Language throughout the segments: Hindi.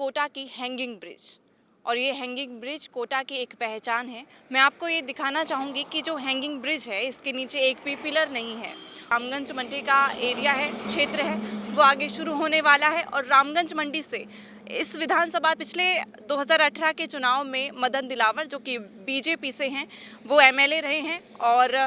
कोटा की हैंगिंग ब्रिज। और ये हैंगिंग ब्रिज कोटा की एक पहचान है। मैं आपको ये दिखाना चाहूँगी कि जो हैंगिंग ब्रिज है इसके नीचे एक भी पिलर नहीं है। रामगंज मंडी का एरिया है, क्षेत्र है, वो आगे शुरू होने वाला है। और रामगंज मंडी से इस विधानसभा पिछले 2018 के चुनाव में मदन दिलावर जो कि बीजेपी से हैं वो एमएलए रहे हैं। और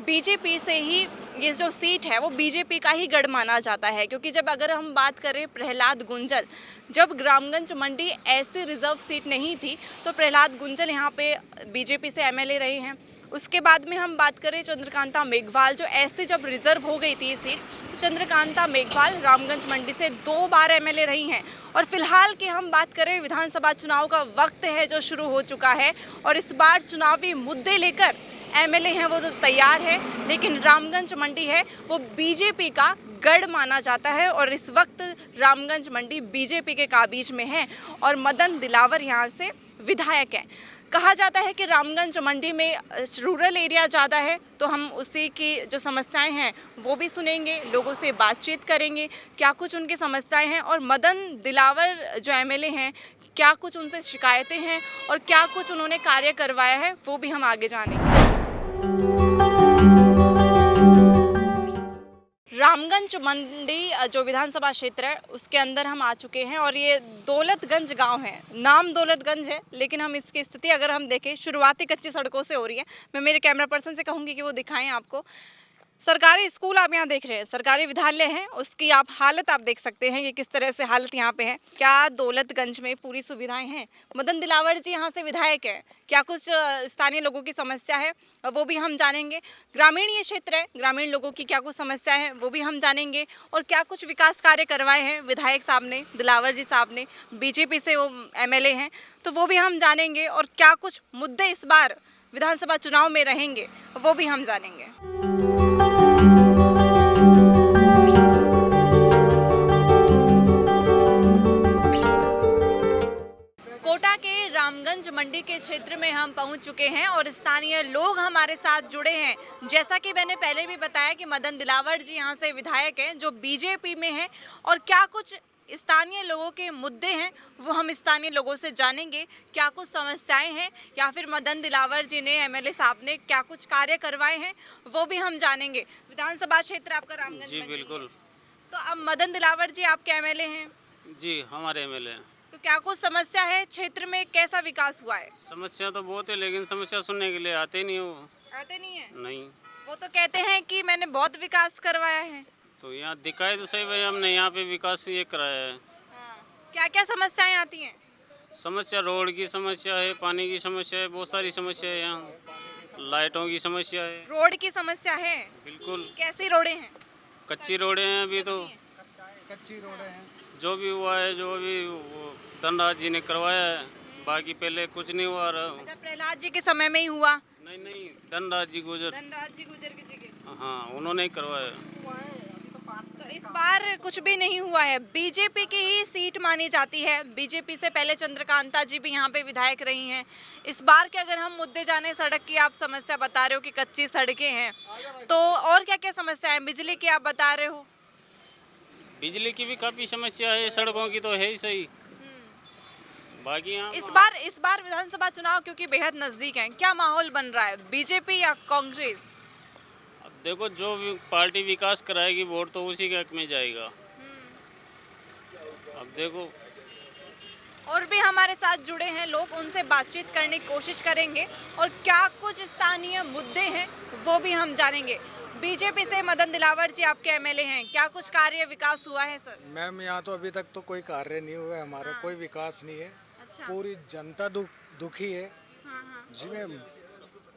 बीजेपी से ही ये जो सीट है वो बीजेपी का ही गढ़ माना जाता है, क्योंकि जब अगर हम बात करें प्रहलाद गुंजल, जब रामगंज मंडी ऐसी रिजर्व सीट नहीं थी तो प्रहलाद गुंजल यहाँ पे बीजेपी से एमएलए रहे हैं। उसके बाद में हम बात करें चंद्रकांता मेघवाल, जो ऐसे जब रिजर्व हो गई थी ये सीट तो चंद्रकांता मेघवाल रामगंज मंडी से 2 बार एमएलए रही हैं। और फिलहाल की हम बात करें विधानसभा चुनाव का वक्त है जो शुरू हो चुका है और इस बार चुनावी मुद्दे लेकर एमएलए हैं वो जो तैयार है, लेकिन रामगंज मंडी है वो बीजेपी का गढ़ माना जाता है। और इस वक्त रामगंज मंडी बीजेपी के काबिज में है और मदन दिलावर यहाँ से विधायक हैं। कहा जाता है कि रामगंज मंडी में रूरल एरिया ज़्यादा है, तो हम उसी की जो समस्याएं हैं वो भी सुनेंगे, लोगों से बातचीत करेंगे, क्या कुछ उनकी समस्याएं हैं और मदन दिलावर जो एमएलए हैं क्या कुछ उनसे शिकायतें हैं और क्या कुछ उन्होंने कार्य करवाया है वो भी हम आगे जानेंगे। रामगंज मंडी जो विधानसभा क्षेत्र है उसके अंदर हम आ चुके हैं और ये दौलतगंज गांव है। नाम दौलतगंज है लेकिन हम इसकी स्थिति अगर हम देखें शुरुआती कच्ची सड़कों से हो रही है। मैं मेरे कैमरा पर्सन से कहूँगी कि वो दिखाएं आपको। सरकारी स्कूल आप यहाँ देख रहे हैं, सरकारी विद्यालय हैं, उसकी आप हालत आप देख सकते हैं कि किस तरह से हालत यहाँ पे है। क्या दौलतगंज में पूरी सुविधाएं हैं? मदन दिलावर जी यहाँ से विधायक हैं, क्या कुछ स्थानीय लोगों की समस्या है वो भी हम जानेंगे। ग्रामीण ये क्षेत्र है, ग्रामीण लोगों की क्या कुछ समस्या है वो भी हम जानेंगे। और क्या कुछ विकास कार्य करवाए हैं विधायक साहब ने, दिलावर जी साहब ने, बीजेपी से वो एमएलए हैं, तो वो भी हम जानेंगे। और क्या कुछ मुद्दे इस बार विधानसभा चुनाव में रहेंगे वो भी हम जानेंगे। कोटा के रामगंज मंडी के क्षेत्र में हम पहुंच चुके हैं और स्थानीय लोग हमारे साथ जुड़े हैं। जैसा कि मैंने पहले भी बताया कि मदन दिलावर जी यहां से विधायक हैं जो बीजेपी में हैं और क्या कुछ स्थानीय लोगों के मुद्दे हैं वो हम स्थानीय लोगों से जानेंगे। क्या कुछ समस्याएं हैं या फिर मदन दिलावर जी ने, एमएलए साहब ने क्या कुछ कार्य करवाए हैं वो भी हम जानेंगे। विधानसभा क्षेत्र आपका रामगंज जी बिल्कुल। तो अब मदन दिलावर जी आपके एमएलए हैं? जी हमारे एमएलए हैं। तो क्या कुछ समस्या है क्षेत्र में, कैसा विकास हुआ है? समस्या तो बहुत है लेकिन समस्या सुनने के लिए आते नहीं हो। आते नहीं है? नहीं। वो तो कहते हैं कि मैंने बहुत विकास करवाया है। तो यहाँ दिखाए तो सही भाई, हमने यहाँ पे विकास ये कराया है। क्या क्या समस्याएं आती हैं? समस्या रोड की समस्या है, पानी की समस्या है, बहुत सारी समस्या है यहाँ, लाइटों की समस्या है। रोड की समस्या है? बिल्कुल। कैसी रोडें हैं? कच्ची रोडें हैं अभी तो। कच्ची रोडें हैं। जो भी हुआ है, जो भी धनराज जी ने करवाया है, बाकी पहले कुछ नहीं हुआ रहा। अच्छा, प्रहलाद जी के समय में ही हुआ? नहीं, धनराज जी गुजर। धनराज जी गुजर की जगह? हाँ, उन्होंने ही करवाया। तो इस बार कुछ भी नहीं हुआ है, बीजेपी की ही सीट मानी जाती है। बीजेपी से पहले चंद्रकांता जी भी यहाँ पे विधायक रही हैं। इस बार के अगर हम मुद्दे जाने, सड़क की आप समस्या बता रहे हो कि कच्ची सड़कें हैं, तो और क्या क्या समस्या है? बिजली की आप बता रहे हो। बिजली की भी काफी समस्या है, सड़कों की तो है ही सही। बाकी यहाँ इस बार विधानसभा चुनाव क्योंकि बेहद नजदीक हैं, क्या माहौल बन रहा है, बीजेपी या कांग्रेस? अब देखो, जो भी पार्टी विकास कराएगी वोट तो उसी के हक में जाएगा। अब देखो, और भी हमारे साथ जुड़े हैं लोग, उनसे बातचीत करने की कोशिश करेंगे और क्या कुछ स्थानीय मुद्दे हैं वो भी हम जानेंगे। बीजेपी से मदन दिलावर जी आपके एमएलए हैं, क्या कुछ कार्य विकास हुआ है सर? मैम, यहाँ तो अभी तक तो कोई कार्य नहीं हुआ है हमारा। कोई विकास नहीं है। अच्छा। पूरी जनता दुखी है। हाँ। जी मैम।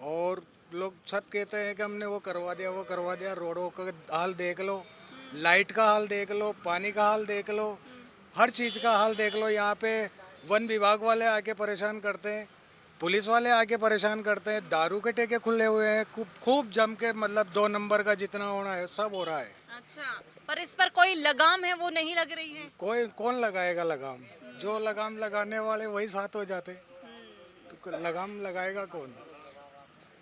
और लोग सब कहते हैं कि हमने वो करवा दिया। रोडों का हाल देख लो, लाइट का हाल देख लो, पानी का हाल देख लो, हर चीज़ का हाल देख लो। यहाँ पे वन विभाग वाले आके परेशान करते हैं, पुलिस वाले आके परेशान करते हैं, दारू के ठेके खुले हुए हैं, खूब जम के, मतलब 2 नंबर का जितना होना है सब हो रहा है। अच्छा, पर इस पर कोई लगाम है वो नहीं लग रही है? कौन लगाएगा लगाम? जो लगाम लगाने वाले वही साथ हो जाते, तो लगाम लगाएगा कौन?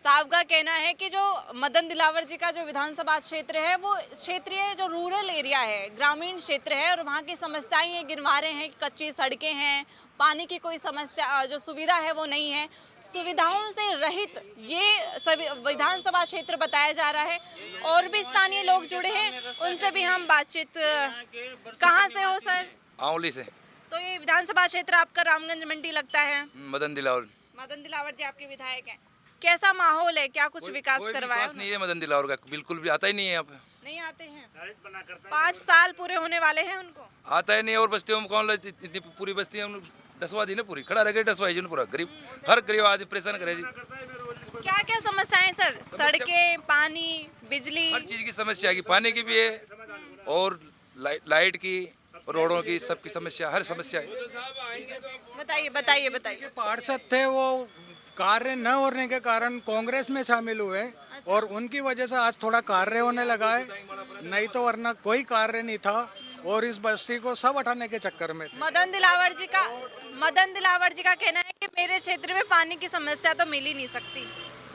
साहब का कहना है कि जो मदन दिलावर जी का जो विधानसभा क्षेत्र है वो क्षेत्रीय जो रूरल एरिया है, ग्रामीण क्षेत्र है, और वहाँ की समस्याएं ये गिनवा रहे हैं कि कच्ची सड़कें हैं, पानी की कोई समस्या जो सुविधा है वो नहीं है, सुविधाओं से रहित ये सभी विधानसभा क्षेत्र बताया जा रहा है। और भी स्थानीय लोग जुड़े हैं, उनसे भी हम बातचीत। कहाँ से हो सर? आंवली से। तो ये विधानसभा क्षेत्र आपका रामगंज मंडी लगता है। मदन दिलावर। मदन दिलावर जी आपके विधायक हैं, कैसा माहौल है, क्या कुछ विकास करवाया? विकास नहीं है मदन दिलावर का, बिल्कुल भी आता ही नहीं है यहाँ पे। नहीं आते हैं, 5 साल पूरे होने वाले हैं उनको। आता ही नहीं है। और बस्तियों में कौन इतनी पूरी बस्ती है डसवा दी ना, पूरी खड़ा रह गई डसवाई जी ने पूरा। गरीब हर गरीब आदमी परेशान करे जी। क्या क्या समस्याएं सर? सड़कें, पानी, बिजली, हर चीज की समस्या है, पानी की भी है और लाइट की, रोडों की, सबकी समस्या, हर समस्या है। बताइए बताइए बताइए। पार्षद थे वो कार्य न होने के कारण कांग्रेस में शामिल हुए और उनकी वजह से आज थोड़ा कार्य होने लगा है, नहीं तो वरना कोई कार्य नहीं था और इस बस्ती को सब हटाने के चक्कर में थे। मदन दिलावर जी का कहना है कि मेरे क्षेत्र में पानी की समस्या तो मिल ही नहीं सकती।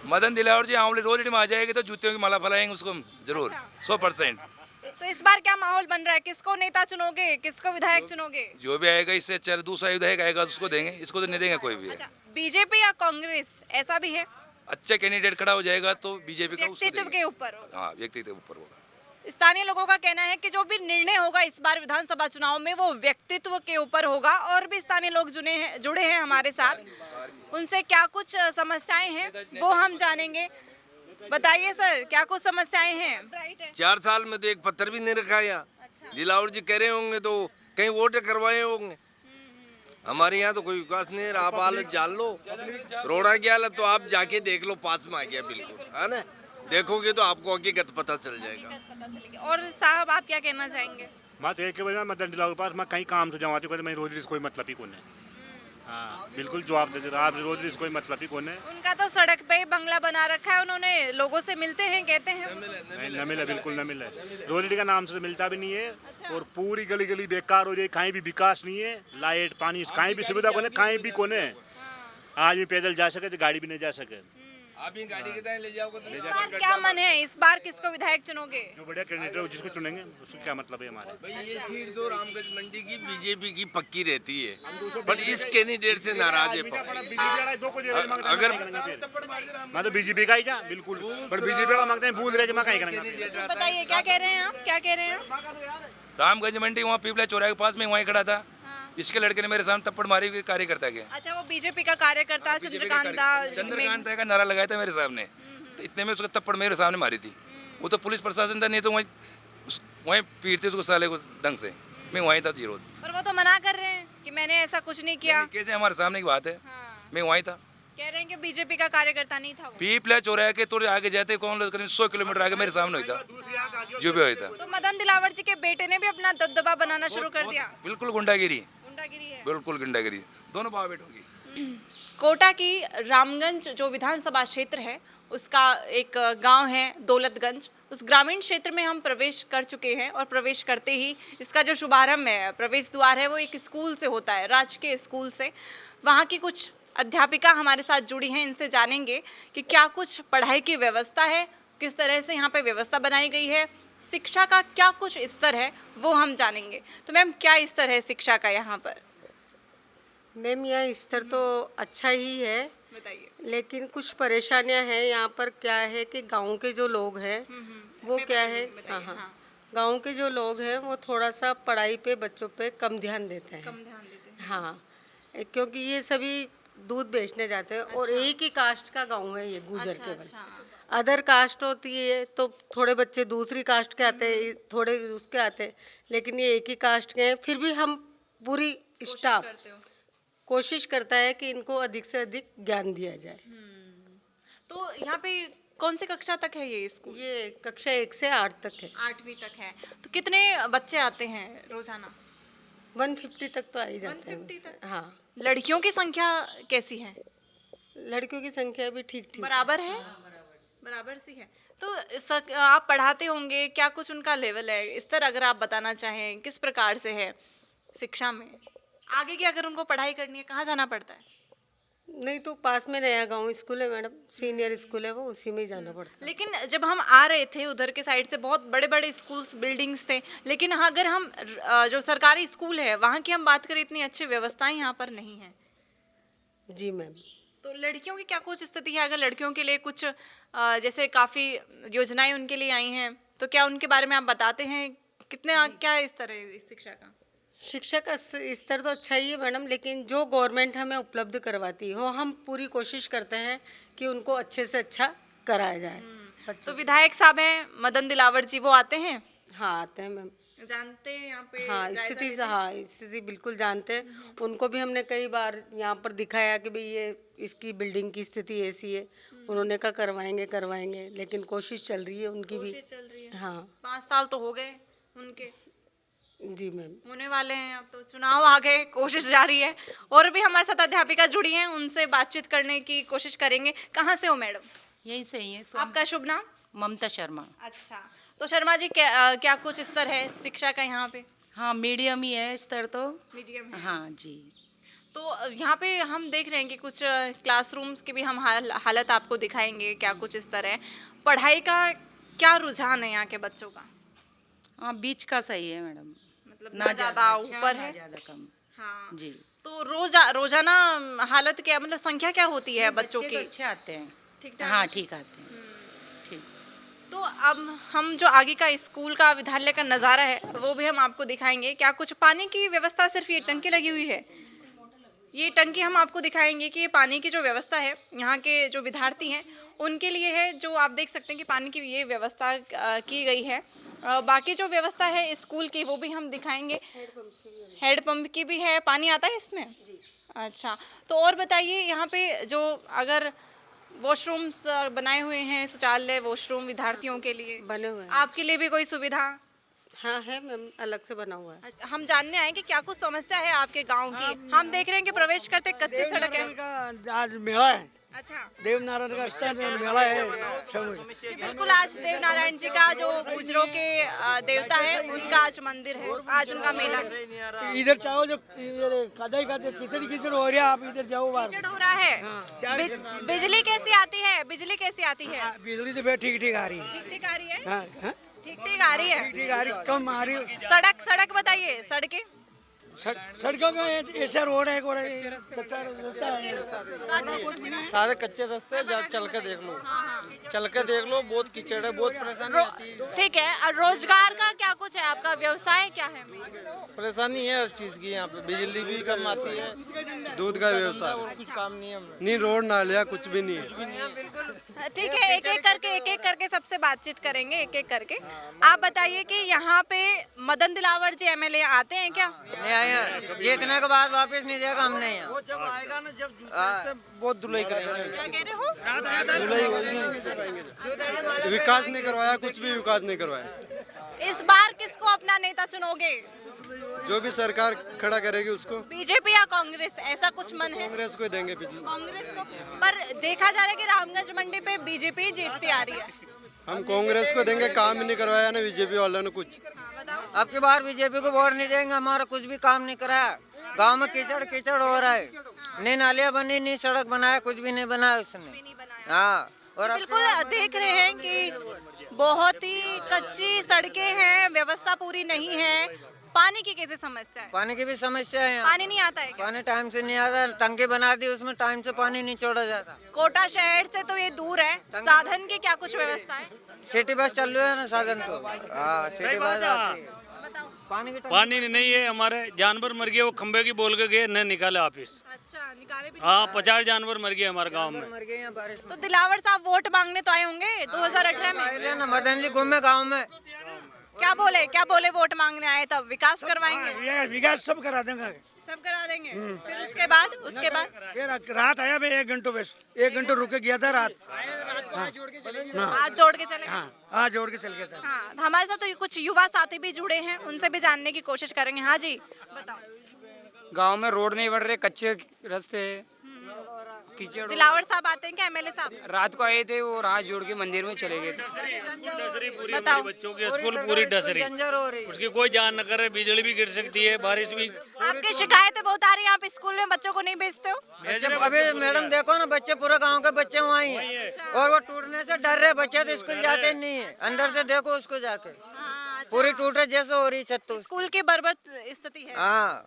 मदन दिलावर जी आंवली रोज में आ जाएगी तो जूतियों की माला फैलाएंगे उसको जरूर 100%। तो इस बार क्या माहौल बन रहा है? किसको नेता चुनोगे, किसको विधायक चुनोगे? जो भी आएगा इससे अच्छा दूसरा विधायक आएगा उसको देंगे, इसको तो नहीं देंगे कोई भी। अच्छा, बीजेपी या कांग्रेस, ऐसा भी है? अच्छा कैंडिडेट खड़ा हो जाएगा तो बीजेपी का उसको व्यक्तित्व देंगे। के ऊपर होगा। हाँ, व्यक्तित्व के ऊपर होगा। स्थानीय लोगों का कहना है कि जो भी निर्णय होगा इस बार विधानसभा चुनाव में वो व्यक्तित्व के ऊपर होगा। और भी स्थानीय लोग जुड़े हैं हमारे साथ, उनसे क्या कुछ समस्याएं हैं वो हम जानेंगे। बताइए सर, क्या कुछ समस्याएं हैं? 4 साल में तो एक पत्थर भी नहीं रखा यहाँ। दिलावर जी कह रहे होंगे तो कहीं वोट करवाए होंगे। हमारे यहाँ तो कोई विकास नहीं है। आप हालत जान लो, रोड़ा की हालत तो आप जाके देख लो, पास में आ गया बिल्कुल, है ना। देखोगे तो आपको हकीकत पता चल जाएगा। और साहब आप क्या कहना चाहेंगे? मैं तो एक वजह मदन दिलावर के पास मैं कहीं काम से जमाती हूँ, मैं रोज कोई मतलब ही कौन है। हाँ बिल्कुल जवाब दे रहा, आप रोज कोई मतलब ही कौन है। उनका तो सड़क पे ही बंगला बना रखा है, उन्होंने लोगों से मिलते हैं, कहते हैं। नहीं न मिले, बिल्कुल न मिले। रोजडी का नाम से मिलता भी नहीं है। और पूरी गली गली बेकार हो जाए, कहीं भी विकास नहीं है। लाइट पानी कहीं भी सुविधा कोने, कहीं भी कोने। आज भी पैदल जा सके तो गाड़ी भी नहीं जा सके। आप ही गाड़ी के दाएं ले जाओगे तो इस बार क्या मन है? इस बार किसको विधायक चुनोगे? जो बढ़िया कैंडिडेट हो जिसको चुनेंगे उसको क्या मतलब है हमारे। भाई ये सीट तो रामगंज मंडी की बीजेपी की पक्की रहती है, पर इस कैंडिडेट से नाराज है। अगर मैं तो बीजेपी का ही जा बिल्कुल, पर बीजेपी का मांगते हैं बूझ रहे जमा कहीं करेंगे। बताइए क्या कह रहे हैं आप, क्या कह रहे हैं? रामगंज मंडी वहाँ पीपला चौराहे के पास में वहीं खड़ा था। इसके लड़के ने मेरे सामने थप्पड़ मारी, कार्यकर्ता के। अच्छा, वो बीजेपी का कार्यकर्ता चंद्रकांत का नारा लगाया था मेरे सामने, तो इतने में उसका थप्पड़ मेरे सामने मारी थी। वो तो पुलिस प्रशासन था, नहीं तो वहीं पीटते उसको साले को ढंग से। मैं वहीं था जीरो। पर वो तो मना कर रहे हैं कि मैंने ऐसा कुछ नहीं किया। कैसे हमारे सामने की बात है। मैं वहीं था। कह रहे हैं कि बीजेपी का कार्यकर्ता नहीं था वो। पीपला चौराहे के थोड़े आगे जाते कौन 100 किलोमीटर आगे मेरे सामने हुई था, जो भी हुआ था। तो मदन दिलावर जी के बेटे ने भी अपना दबदबा बनाना शुरू कर दिया। बिल्कुल गुंडागिरी, गुंडागिरी है। बिल्कुल गुंडागिरी, दोनों बाप बेटों की। कोटा की रामगंज जो विधानसभा क्षेत्र है उसका एक गांव है दौलतगंज। उस ग्रामीण क्षेत्र में हम प्रवेश कर चुके हैं और प्रवेश करते ही इसका जो शुभारंभ है, प्रवेश द्वार है, वो एक स्कूल से होता है, राजकीय स्कूल से। वहाँ की कुछ अध्यापिका हमारे साथ जुड़ी हैं, इनसे जानेंगे कि क्या कुछ पढ़ाई की व्यवस्था है, किस तरह से यहाँ पे व्यवस्था बनाई गई है, शिक्षा का क्या कुछ स्तर है, वो हम जानेंगे। तो मैम क्या स्तर है शिक्षा का यहाँ पर? मैम यहाँ स्तर तो अच्छा ही है, बताइए। लेकिन कुछ परेशानियाँ हैं यहाँ पर। क्या है कि गांव के जो लोग हैं वो क्या है, हाँ, गांव के जो लोग हैं वो थोड़ा सा पढ़ाई पे बच्चों पे कम ध्यान देते हैं। कम ध्यान देते हैं। हाँ, क्योंकि ये सभी दूध बेचने जाते हैं। और एक ही कास्ट का गांव है ये, गुजर केवल। अदर कास्ट होती है तो थोड़े बच्चे दूसरी कास्ट के आते हैं, थोड़े उसके आते हैं, लेकिन ये एक ही कास्ट के हैं। फिर भी हम पूरी स्टाफ कोशिश करता है कि इनको अधिक से अधिक ज्ञान दिया जाए। तो यहाँ पे कौन सी कक्षा तक है ये स्कूल? ये कक्षा 1 से 8 तक है। 8वीं तक है। तो कितने बच्चे आते हैं रोजाना? 150 तक तो आ ही जाते 150 हैं। तक? हाँ। लड़कियों की संख्या कैसी है? लड़कियों की संख्या भी ठीक ठीक बराबर है? बराबर सी है। तो आप पढ़ाते होंगे, क्या कुछ उनका लेवल है, स्तर अगर आप बताना चाहें किस प्रकार से है शिक्षा में? आगे की अगर उनको पढ़ाई करनी है कहाँ जाना पड़ता है? नहीं तो पास में नया गांव स्कूल है मैडम, सीनियर स्कूल है वो, उसी में ही जाना पड़ता है। लेकिन जब हम आ रहे थे उधर के साइड से बहुत बड़े बड़े स्कूल्स बिल्डिंग्स थे, लेकिन अगर हम जो सरकारी स्कूल है वहाँ की हम बात करें, इतनी अच्छी व्यवस्थाएं यहाँ पर नहीं है। जी मैम। तो लड़कियों की क्या कुछ स्थिति है? अगर लड़कियों के लिए कुछ जैसे काफ़ी योजनाएं उनके लिए आई हैं, तो क्या उनके बारे में आप बताते हैं? कितने क्या इस तरह शिक्षा का? शिक्षा का स्तर तो अच्छा ही है मैडम, लेकिन जो गवर्नमेंट हमें उपलब्ध करवाती है वो हम पूरी कोशिश करते हैं कि उनको अच्छे से अच्छा कराया जाए। तो विधायक साहब हैं मदन दिलावर जी, वो आते हैं? हाँ आते हैं मैम। जानते हैं यहाँ पे हाँ जायजा स्थिति लेते हैं? हाँ स्थिति बिल्कुल जानते हैं। उनको भी हमने कई बार यहाँ पर दिखाया कि भाई ये इसकी बिल्डिंग की स्थिति ऐसी है। उन्होंने कहा करवाएंगे करवाएंगे, लेकिन कोशिश चल रही है उनकी भी। कोशिश चल रही है। हाँ 5 साल तो हो गए उनके, जी मैम। होने वाले हैं, अब तो चुनाव आ गए, कोशिश जारी है। और भी हमारे साथ अध्यापिका जुड़ी हैं, उनसे बातचीत करने की कोशिश करेंगे। कहाँ से हो मैडम? यही सही है। आपका शुभ नाम? ममता शर्मा। अच्छा, तो शर्मा जी क्या कुछ स्तर है शिक्षा का यहाँ पे? हाँ मीडियम ही है स्तर तो। मीडियम है। हाँ जी। तो यहाँ पे हम देख रहे हैं कि कुछ क्लासरूम्स की भी हम हालत आपको दिखाएंगे, क्या कुछ स्तर है। पढ़ाई का क्या रुझान है यहाँ के बच्चों का? हाँ बीच का सही है मैडम, मतलब ना ज़्यादा ऊपर है, ना ज़्यादा कम। हाँ जी। तो रोजाना हालत क्या, मतलब संख्या क्या होती है बच्चों बच्चे की? तो अच्छे आते हैं। ठीक हाँ ठीक आते हैं। ठीक। तो अब हम जो आगे का स्कूल का विद्यालय का नज़ारा है वो भी हम आपको दिखाएंगे। क्या कुछ पानी की व्यवस्था, सिर्फ ये टंकी लगी हुई है? ये टंकी हम आपको दिखाएंगे कि ये पानी की जो व्यवस्था है यहाँ के जो विद्यार्थी हैं उनके लिए है, जो आप देख सकते हैं कि पानी की ये व्यवस्था की गई है। बाकी जो व्यवस्था है स्कूल की वो भी हम दिखाएंगे। हेड पंप की भी है। पानी आता है इसमें? अच्छा, तो और बताइए यहाँ पे जो अगर वॉशरूम्स बनाए हुए हैं, शौचालय वॉशरूम विद्यार्थियों के लिए बने हुए हैं। आपके लिए भी कोई सुविधा? हाँ है मैम, अलग से बना हुआ है। हम जानने आए कि क्या कुछ समस्या है आपके गांव की। हम देख रहे हैं कि प्रवेश करते कच्ची सड़क है। आज मेला है, अच्छा, देवनारायण का स्थान में मेला है। बिल्कुल आज देवनारायण जी का जो गुजरों के देवता है उनका आज मंदिर है, आज उनका मेला है। इधर चाहो जो कदाई खाते कीचड़ हो रहा है, आप इधर जाओ बाहर। कीचड़ हो रहा है। बिजली कैसी आती है? बिजली कैसी आती है? बिजली तो फिर ठीक ठीक आ रही है। ठीक ठीक आ रही है? हाँ, हाँ? ठीक ठीक आ रही है। ठीक ठीक आ रही, कम आ रही। सड़क बताइए, सड़कें सड़कों का ऐसा रोड है, कच्चा रास्ता है। सारे कच्चे रास्ते चल के देख लो, चल के देख लो, बहुत कीचड़ है, बहुत परेशानी आती है। ठीक है। और रोजगार का क्या कुछ है? आपका व्यवसाय क्या है? परेशानी है हर चीज की यहाँ पे, बिजली भी कम आती है, दूध का व्यवसाय और कुछ काम नहीं है। नहीं रोड नालिया कुछ भी नहीं है। ठीक है, एक एक करके सबसे बातचीत करेंगे, एक एक करके। आप बताइए कि यहाँ पे मदन दिलावर जी एमएलए आते हैं क्या? जीतने के बाद वापस नहीं देगा हमने यहाँ। वो जब आएगा ना, जब से बहुत धुलाई करेंगे। क्या कह रहे हो? विकास नहीं करवाया, कुछ भी विकास नहीं करवाया। इस बार किसको अपना नेता चुनोगे? जो भी सरकार खड़ा करेगी उसको। बीजेपी या कांग्रेस, ऐसा कुछ मन है? कांग्रेस को देंगे पिछले। कांग्रेस को। पर देखा जा रहा है कि रामगंज मंडी पे बीजेपी जीतती आ रही है। हम कांग्रेस को देंगे, काम ही नहीं करवाया ना बीजेपी वालों ने कुछ। अब की बार बीजेपी को वोट नहीं देंगे, हमारा कुछ भी काम नहीं कराया। गांव में कीचड़ हो रहा है, नहीं नालियाँ बनी, नहीं सड़क बनाया, कुछ भी नहीं बनाया उसने। हाँ, और बिल्कुल देख रहे हैं कि बहुत ही कच्ची सड़कें हैं, व्यवस्था पूरी नहीं है। पानी की कैसे समस्या है? पानी की भी समस्या है यहाँ। पानी नहीं आता है क्या? पानी टाइम से नहीं आता, टंकी बना दी उसमें टाइम से पानी नहीं छोड़ा जाता। कोटा शहर से तो ये दूर है, साधन की क्या कुछ व्यवस्था है? सिटी बस चल रही है ना साधन तो। हाँ सिटी बस आती है। पानी नहीं है, हमारे जानवर मर गए, वो खंबे की बोल के गए, न निकाले वापिस। अच्छा, निकाले भी? हाँ 50 जानवर मर गए हमारे गांव में। मर गए यहाँ बारिश में। तो दिलावर साहब वोट मांगने तो आए होंगे 2018 में? आए थे ना, मदन जी घूमे गाँव में। क्या बोले वोट मांगने आए, तब विकास करवाएंगे? विकास सब करा देंगे, सब करा देंगे। फिर उसके बाद फिर रात आया भाई 1 घंटे, बस 1 घंटे रुक के गया था रात। हाथ जोड़ के चले? हाँ, आज जोड़ के चल गया था। हाँ, हमारे साथ तो कुछ युवा साथी भी जुड़े हैं, उनसे भी जानने की कोशिश करेंगे। हाँ जी बताओ। गांव में रोड नहीं बन रहे, कच्चे रास्ते कीचड़ दिलावर साहब आते हैं क्या, एमएलए साहब? रात को आए थे, वो हाथ जोड़ के मंदिर में चले गए थे। बताओ। बच्चों की स्कूल पूरी डसरी, उसकी कोई जान न करे, बिजली भी गिर सकती है, बारिश भी। आपकी शिकायतें बहुत आ रही हैं, आप स्कूल में बच्चों को नहीं भेजते हो? अभी मैडम देखो ना, बच्चे पूरे गांव के बच्चे वहाँ ही हैं और वो टूटने से डर रहे बच्चे, तो स्कूल जाते नहीं है। अंदर से देखो उसको जाके, पूरी टूट रही जैसे हो रही छत तो। स्कूल की बर्बाद स्थिति है। हाँ,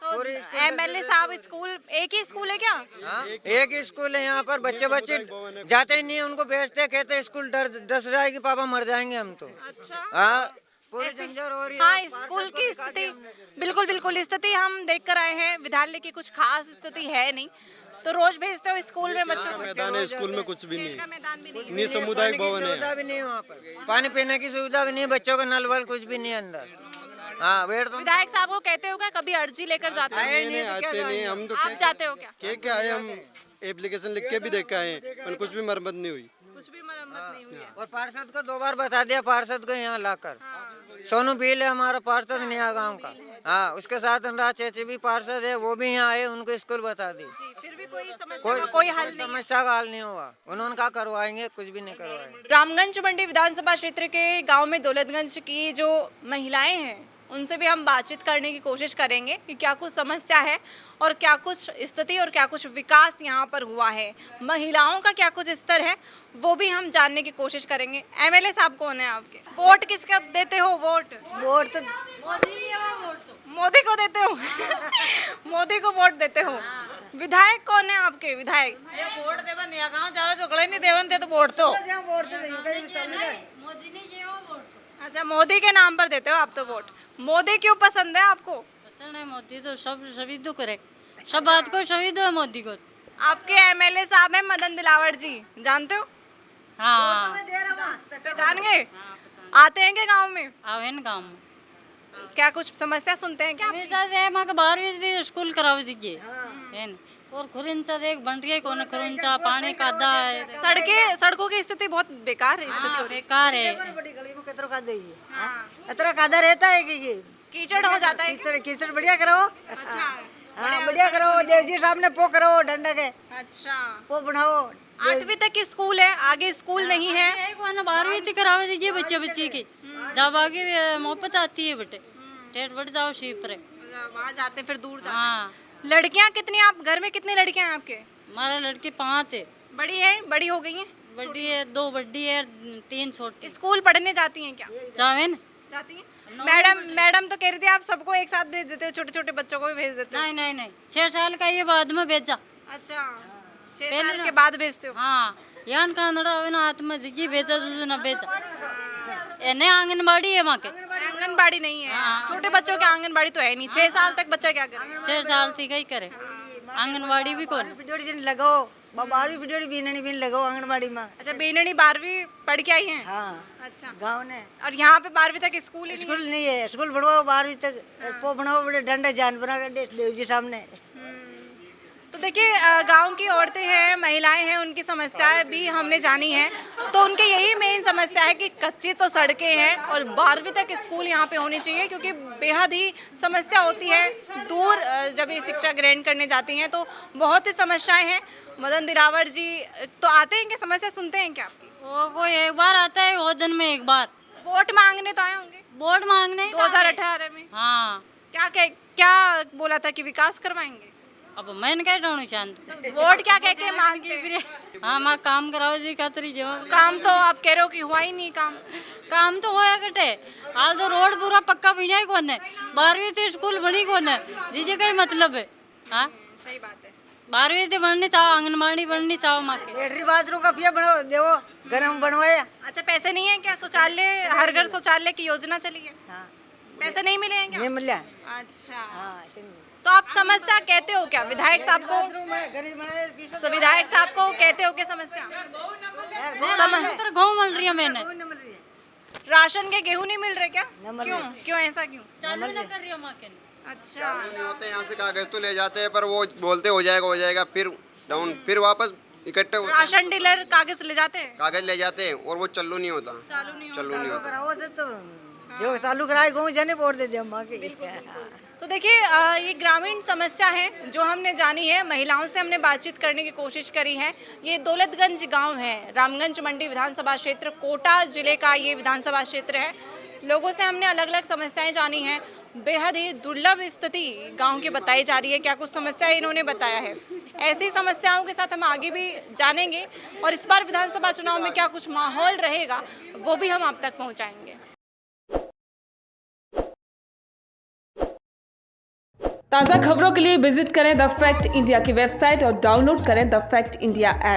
तो एमएलए साहब, स्कूल एक ही स्कूल है क्या? हाँ, एक ही स्कूल है यहाँ पर, बच्चे जाते ही नहीं है, उनको भेजते, कहते स्कूल डस जाएगी, पापा मर जाएंगे हम तो। अच्छा। हाँ, पूरी जंजर हो रही है। हाँ, स्कूल की स्थिति बिल्कुल बिल्कुल स्थिति हम देख कर आए हैं। विद्यालय की कुछ खास स्थिति है नहीं, तो रोज भेजते हो स्कूल में बच्चों को? मैदान है स्कूल में, कुछ भी खेल नहीं का मैदान भी नहीं? नहीं, सामुदायिक भवन है। सुविधा भी नहीं है वहाँ पर, पानी पीने की सुविधा भी नहीं है, बच्चों का नल वल कुछ भी नहीं है अंदर। हाँ, वेट तो विधायक साहब को कहते हो क्या, कभी अर्जी लेकर जाते हो? नहीं आते नहीं, हम तो आप जाते हो क्या? क्या आए, हम एप्लीकेशन लिख के भी देख के आए, पर कुछ भी मरम्मत नहीं हुई। कुछ भी मरम्मत नहीं हुई है। और पार्षद को 2 बार बता दिया, पार्षद को यहाँ लाकर। सोनू भील है हमारा पार्षद नया गांव का। हाँ, उसके साथ अनुराग चेची भी पार्षद है, वो भी यहाँ आए, उनको स्कूल बता दी। जी, फिर भी कोई समस्या, कोई हल नहीं? समस्या का हल नहीं हुआ, उन्होंने कहा करवाएंगे, कुछ भी नहीं करवाएंगे। रामगंज मंडी विधानसभा क्षेत्र के गांव में दौलतगंज की जो महिलाएं हैं, उनसे भी हम बातचीत करने की कोशिश करेंगे कि क्या कुछ समस्या है और क्या कुछ स्थिति और क्या कुछ विकास यहाँ पर हुआ है, महिलाओं का क्या कुछ स्तर है, वो भी हम जानने की कोशिश करेंगे। एमएलए साहब कौन है आपके? वोट किसका देते हो? वोट वोट तो मोदी को देते हो? मोदी को वोट देते हो। विधायक कौन है आपके? विधायक वोट देवन या गांव जावे तो गले नहीं देवन दे तो वोट तो अच्छा, मोदी के नाम पर देते हो आप तो वोट। मोदी क्यों पसंद है आपको? पसंद है मोदी तो, सब सभी तो करे, सब बात को सभी दो है मोदी को। आपके एमएलए साहब हैं मदन दिलावर जी, जानते हो? हाँ, जान गए? आते हैं क्या गांव में? आवे न गाँव में। क्या कुछ समस्या सुनते हैं क्या? हमेशा से माँ के 12वीं से स्कूल करावे दीजिए है न। और खुरिंसा देख बन रही है, कौन खुरिंसा पानी का दा है, सड़कों की स्थिति बहुत बेकार है, स्थिति बेकार है। बड़ी गली में कितना कादा है, इतना कादा रहता है कि ये कीचड़ हो जाता है। कीचड़ कीचड़ बढ़िया करो। अच्छा, हाँ, बढ़िया करो, देव जी साहब ने पो करो, डंडा के अच्छा। पो बनाओ। 8वीं तक की स्कूल है, आगे स्कूल नहीं है। एक बार 12वीं तक करावे दीजिए बच्चे की, जब आगे मोहब्बत आती है बेटे, टेट बढ़ जाओ शीप पर। वहाँ जाते फिर दूर जाते। हाँ, लड़कियाँ कितनी, आप घर में कितनी लड़कियाँ हैं आपके? हमारा लड़की 5 है, बड़ी है, बड़ी हो गई हैं? बड़ी है, 2 बड़ी है, 3 छोटी। स्कूल पढ़ने जाती हैं क्या? जावे न। जाती हैं। मैडम तो कह रही थी आप सबको एक साथ भेज देते हो, छोटे छोटे बच्चों को भी भेज देते हो? नहीं 6 साल का ये बाद में भेजा। अच्छा, 6 साल के बाद भेजते हो? हाँ, यान कानड़ा आवे ना हाथ में जिगी भेजा दूसरे ना भेजा। एने आंगनबाड़ी है वहाँ के। आंगनबाड़ी नहीं है, छोटे बच्चों के आंगनबाड़ी तो है नहीं। 6 साल तक बच्चा क्या करे? 6 साल थी कहीं करे, आंगनबाड़ी भी कौन। वीडियो दिन लगाओ, 12वीं वीडियो बीननी भी लगाओ आंगनबाड़ी में। अच्छा, बेननी 12वीं पढ़ के आई हैं? हाँ, अच्छा। गाँव ने और यहाँ पे 12वीं तक स्कूल ही नहीं है? स्कूल नहीं है, स्कूल बढ़वाओ 12वीं तक, पो बनाओ बड़े डंडे जान बना कर देव जी सामने। तो देखिए, गांव की औरतें हैं, महिलाएं हैं, उनकी समस्याएं भी हमने जानी है। तो उनके यही मेन समस्या है कि कच्ची तो सड़कें हैं और 12वीं तक स्कूल यहाँ पे होनी चाहिए, क्योंकि बेहद ही समस्या होती है। दूर जब ये शिक्षा ग्रहण करने जाती हैं तो बहुत ही समस्याएं हैं। मदन दिलावर जी तो आते हैं क्या, समस्या सुनते हैं क्या आपकी? वो कोई एक बार आता है, वो दिन में एक बार। वोट मांगने तो आए होंगे? वोट मांगने 2018 में? हाँ। क्या बोला था कि विकास करवाएंगे? अब मैंने क्या डालू शांत, वोट क्या कह के मांगते हैं? हाँ, माँ काम कराओ जी खातरी जो। काम तो आप कह रहे हो कि हुआ ही नहीं काम तो होया कटे, हाल तो रोड पूरा पक्का बना ही कौन है, 12वीं से स्कूल बनी कौन है, जिसे कई मतलब है। हाँ, सही बात है। 12वीं से बननी चाहो, आंगनबाड़ी बननी चाहो माँ के। लेटरी बाथरूम का पिया बनाओ, देवो गरम बनवाया। अच्छा, पैसे नहीं है क्या? शौचालय, हर घर शौचालय की योजना चली है? हाँ, पैसे नहीं मिले हैं क्या? नहीं मिला। अच्छा, हाँ, तो आप समस्या कहते हो क्या विधायक साहब को? विधायक साहब को कहते हो क्या समस्या? पर गाँव मिल रही है, मैंने राशन के गेहूं नहीं मिल रहे क्या? क्यों ऐसा क्यों? चालू न कर रही है माँ के। अच्छा, होते हैं यहाँ से कागज तो ले जाते हैं, पर वो बोलते हो जाएगा, फिर डाउन, फिर वापस इकट्ठे होते हैं। राशन डीलर कागज ले जाते हैं? कागज ले जाते हैं और वो चालू नहीं होता। चालू नहीं चालू नहीं होता। कराओ तो जो चालू कराए गाँव जाने वोट दे दे माँ के। तो देखिए ये ग्रामीण समस्या है जो हमने जानी है, महिलाओं से हमने बातचीत करने की कोशिश करी है। ये दौलतगंज गांव है, रामगंज मंडी विधानसभा क्षेत्र, कोटा जिले का ये विधानसभा क्षेत्र है। लोगों से हमने अलग अलग समस्याएं जानी हैं। बेहद ही दुर्लभ स्थिति गांव की बताई जा रही है। क्या कुछ समस्याएं इन्होंने बताया है, ऐसी समस्याओं के साथ हम आगे भी जानेंगे और इस बार विधानसभा चुनाव में क्या कुछ माहौल रहेगा वो भी हम आप तक पहुंचाएंगे। ताज़ा खबरों के लिए विजिट करें द फैक्ट इंडिया की वेबसाइट और डाउनलोड करें द फैक्ट इंडिया ऐप।